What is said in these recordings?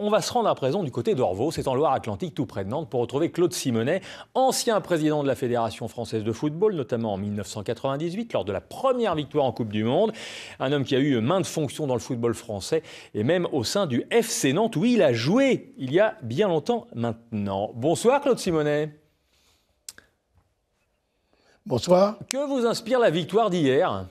On va se rendre à présent du côté d'Orvaux, c'est en Loire-Atlantique, tout près de Nantes, pour retrouver Claude Simonet, ancien président de la Fédération française de football, notamment en 1998, lors de la première victoire en Coupe du Monde. Un homme qui a eu maintes fonctions dans le football français, et même au sein du FC Nantes, où il a joué il y a bien longtemps maintenant. Bonsoir Claude Simonet. Bonsoir. Que vous inspire la victoire d'hier ?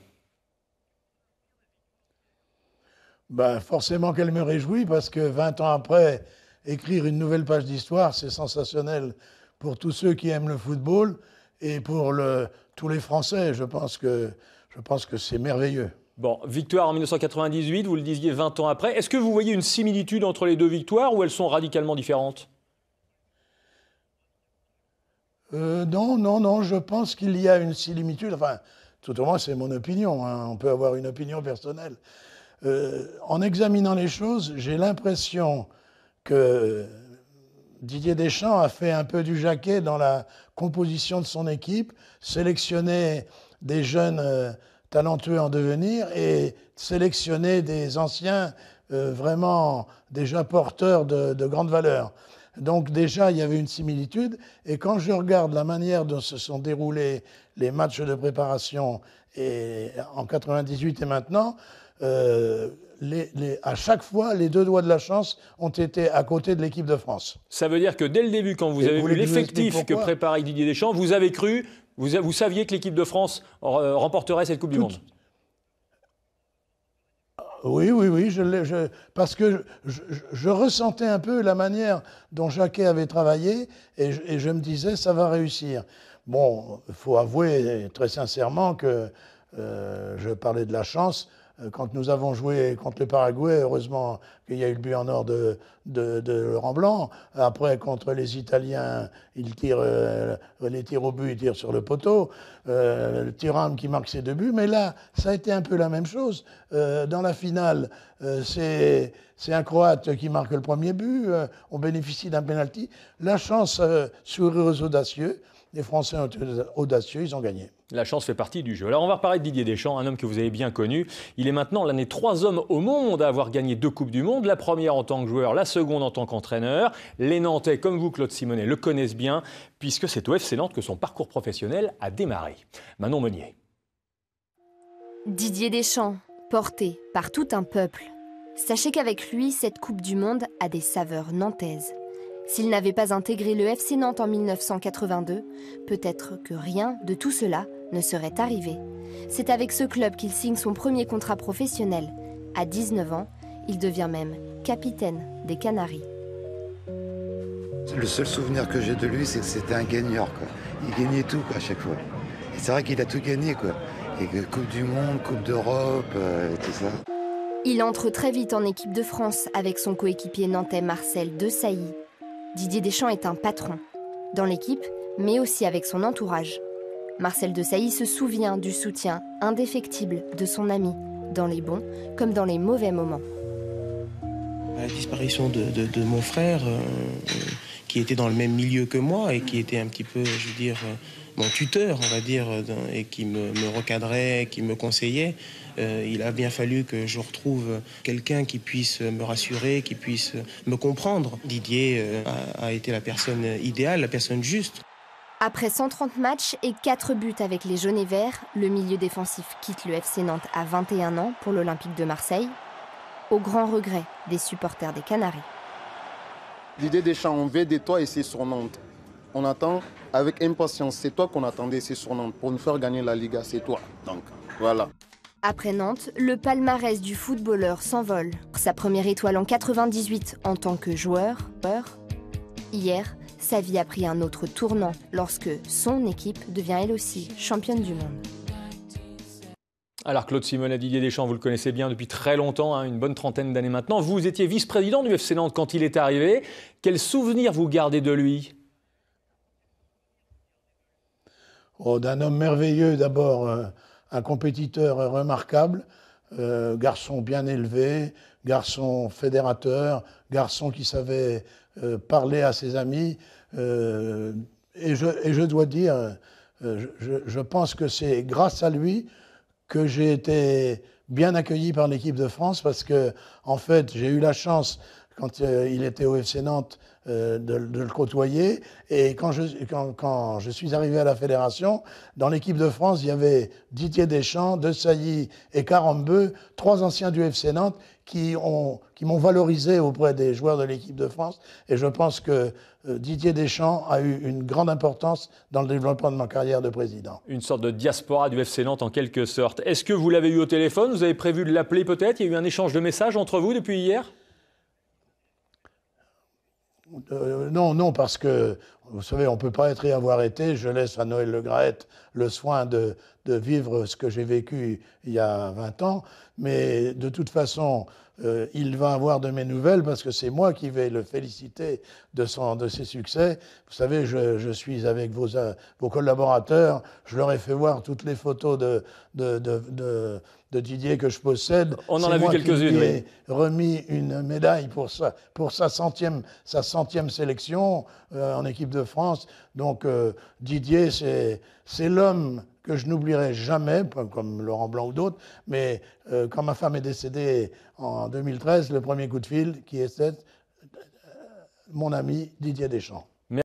Forcément qu'elle me réjouit, parce que 20 ans après, écrire une nouvelle page d'histoire, c'est sensationnel pour tous ceux qui aiment le football et pour tous les Français. Je pense que c'est merveilleux. Bon, victoire en 1998, vous le disiez 20 ans après. Est-ce que vous voyez une similitude entre les deux victoires ou elles sont radicalement différentes ? Non, je pense qu'il y a une similitude. Enfin, tout au moins, c'est mon opinion, hein. On peut avoir une opinion personnelle. En examinant les choses, j'ai l'impression que Didier Deschamps a fait un peu du Jacquet dans la composition de son équipe, sélectionné des jeunes talentueux en devenir et sélectionné des anciens vraiment déjà porteurs de grandes valeurs. Donc déjà, il y avait une similitude. Et quand je regarde la manière dont se sont déroulés les matchs de préparation en 98 et maintenant, à chaque fois, les deux doigts de la chance ont été à côté de l'équipe de France. Ça veut dire que dès le début, quand vous avez vu l'effectif que préparait Didier Deschamps, vous avez cru, vous saviez que l'équipe de France remporterait cette Coupe du Monde ? Oui, parce que je ressentais un peu la manière dont Jacquet avait travaillé et je me disais, ça va réussir. Bon, il faut avouer très sincèrement que je parlais de la chance. Quand nous avons joué contre le Paraguay, heureusement qu'il y a eu le but en or de Laurent Blanc. Après, contre les Italiens, ils tirent les tirs au but, ils tirent sur le poteau. Le Thuram qui marque ses deux buts. Mais là, ça a été un peu la même chose. Dans la finale, c'est un Croate qui marque le premier but. On bénéficie d'un penalty. La chance sourit aux audacieux. Les Français ont été audacieux, ils ont gagné. La chance fait partie du jeu. Alors on va reparler de Didier Deschamps, un homme que vous avez bien connu. Il est maintenant l'un des 3 hommes au monde à avoir gagné 2 Coupes du Monde. La première en tant que joueur, la seconde en tant qu'entraîneur. Les Nantais, comme vous, Claude Simonet, le connaissent bien, puisque c'est au FC Nantes que son parcours professionnel a démarré. Manon Meunier. Didier Deschamps, porté par tout un peuple. Sachez qu'avec lui, cette Coupe du Monde a des saveurs nantaises. S'il n'avait pas intégré le FC Nantes en 1982, peut-être que rien de tout cela ne serait arrivé. C'est avec ce club qu'il signe son premier contrat professionnel. À 19 ans, il devient même capitaine des Canaries. Le seul souvenir que j'ai de lui, c'est que c'était un gagneur, quoi. Il gagnait tout, quoi, à chaque fois. Et c'est vrai qu'il a tout gagné, quoi. Et que Coupe du Monde, Coupe d'Europe, tout ça. Il entre très vite en équipe de France avec son coéquipier nantais Marcel Desailly. Didier Deschamps est un patron, dans l'équipe, mais aussi avec son entourage. Marcel Desailly se souvient du soutien indéfectible de son ami, dans les bons comme dans les mauvais moments. La disparition de mon frère, qui était dans le même milieu que moi et qui était un petit peu, je veux dire, mon tuteur, on va dire, et qui me recadrait, qui me conseillait, il a bien fallu que je retrouve quelqu'un qui puisse me rassurer, qui puisse me comprendre. Didier a été la personne idéale, la personne juste. Après 130 matchs et 4 buts avec les jaunes et verts, le milieu défensif quitte le FC Nantes à 21 ans pour l'Olympique de Marseille, au grand regret des supporters des Canaries. Didier Deschamps, on veut de toi ici sur Nantes. On attend avec impatience. C'est toi qu'on attendait ici sur Nantes pour nous faire gagner la Liga. C'est toi. Donc, voilà. Après Nantes, le palmarès du footballeur s'envole. Sa première étoile en 98 en tant que joueur. Hier, sa vie a pris un autre tournant lorsque son équipe devient elle aussi championne du monde. Alors Claude Simonet, Didier Deschamps, vous le connaissez bien depuis très longtemps, hein, une bonne trentaine d'années maintenant. Vous étiez vice-président du FC Nantes quand il est arrivé. Quel souvenir vous gardez de lui ? D'un homme merveilleux d'abord, un compétiteur remarquable, garçon bien élevé, garçon fédérateur, garçon qui savait parler à ses amis. Et je dois dire, je pense que c'est grâce à lui que j'ai été bien accueilli par l'équipe de France parce que, en fait, j'ai eu la chance quand il était au FC Nantes, de le côtoyer. Et quand je suis arrivé à la fédération, dans l'équipe de France, il y avait Didier Deschamps, Desailly et Carambeu, 3 anciens du FC Nantes qui m'ont valorisé auprès des joueurs de l'équipe de France. Et je pense que Didier Deschamps a eu une grande importance dans le développement de ma carrière de président. Une sorte de diaspora du FC Nantes en quelque sorte. Est-ce que vous l'avez eu au téléphone? Vous avez prévu de l'appeler peut-être? Il y a eu un échange de messages entre vous depuis hier? Non, parce que, vous savez, on ne peut pas être et avoir été. Je laisse à Noël Le Graët le soin de vivre ce que j'ai vécu il y a 20 ans. Mais de toute façon, il va avoir de mes nouvelles parce que c'est moi qui vais le féliciter de ses succès. Vous savez, je suis avec vos collaborateurs. Je leur ai fait voir toutes les photos de Didier que je possède. On en a vu quelques-unes, oui. J'ai remis une médaille pour sa centième sélection en équipe de France. Donc Didier, c'est l'homme que je n'oublierai jamais, comme Laurent Blanc ou d'autres, mais quand ma femme est décédée en 2013, le premier coup de fil qui était mon ami Didier Deschamps.